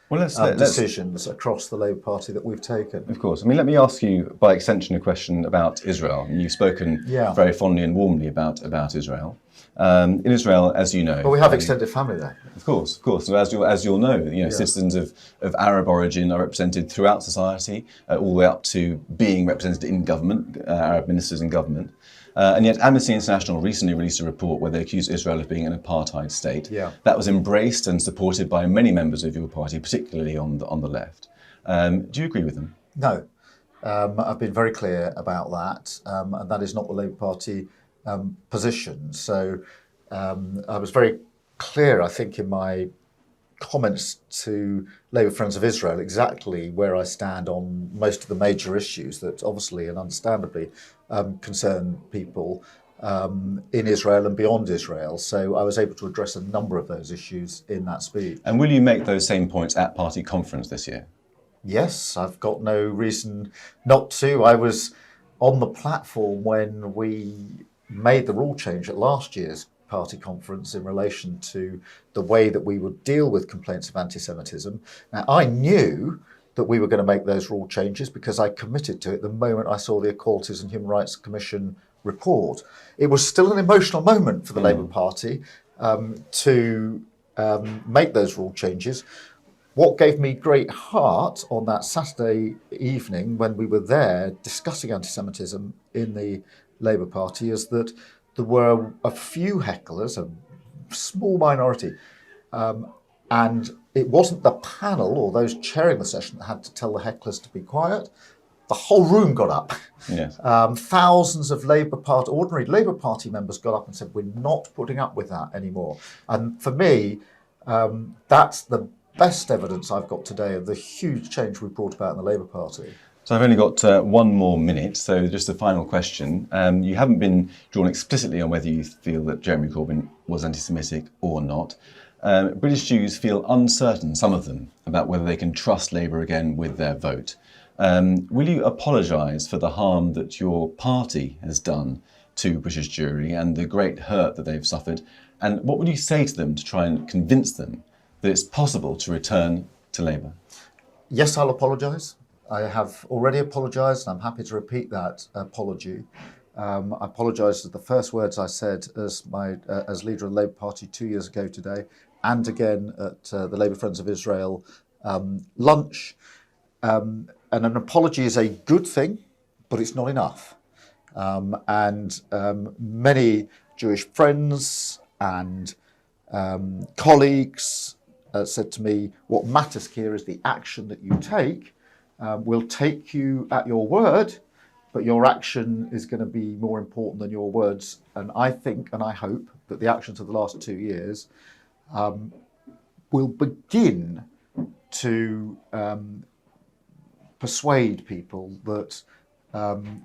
Well, decisions across the Labour Party that we've taken. of course. I mean, let me ask you, by extension, a question about Israel. And you've spoken Yeah. very fondly and warmly about Israel. In Israel, as you know, Well, we have extended family there. of course, of course. So as you'll know, Yeah. citizens of Arab origin are represented throughout society, all the way up to being represented in government, Arab ministers in government. And yet Amnesty International recently released a report where they accused Israel of being an apartheid state. Yeah. That was embraced and supported by many members of your party, particularly on the left. Do you agree with them? No. I've been very clear about that, and that is not the Labour Party position. So I was very clear, I think, in my comments to Labour Friends of Israel exactly where I stand on most of the major issues that obviously and understandably concern people in Israel and beyond Israel. So I was able to address a number of those issues in that speech. And will you make those same points at party conference this year? Yes, I've got no reason not to. I was on the platform when we made the rule change at last year's party conference in relation to the way that we would deal with complaints of anti-Semitism. Now, I knew that we were going to make those rule changes because I committed to it the moment I saw the Equalities and Human Rights Commission report. It was still an emotional moment for the Labour Party to make those rule changes. What gave me great heart on that Saturday evening when we were there discussing anti-Semitism in the Labour Party is that there were a few hecklers, a small minority, and it wasn't the panel or those chairing the session that had to tell the hecklers to be quiet. The whole room got up. Yes. Thousands of ordinary Labour Party members got up and said, we're not putting up with that anymore. And for me, that's the best evidence I've got today of the huge change we brought about in the Labour Party. So I've only got one more minute, so just a final question. You haven't been drawn explicitly on whether you feel that Jeremy Corbyn was anti-Semitic or not. British Jews feel uncertain, some of them, about whether they can trust Labour again with their vote. Will you apologise for the harm that your party has done to British Jewry and the great hurt that they've suffered? And what would you say to them to try and convince them that it's possible to return to Labour? Yes, I'll apologise. I have already apologised, and I'm happy to repeat that apology. I apologise for the first words I said as leader of the Labour Party 2 years ago today, and again at the Labour Friends of Israel lunch. And an apology is a good thing, but it's not enough. And many Jewish friends and colleagues said to me, what matters, Keir, is the action that you take. We'll take you at your word, but your action is going to be more important than your words. And I think and I hope that the actions of the last 2 years will begin to persuade people that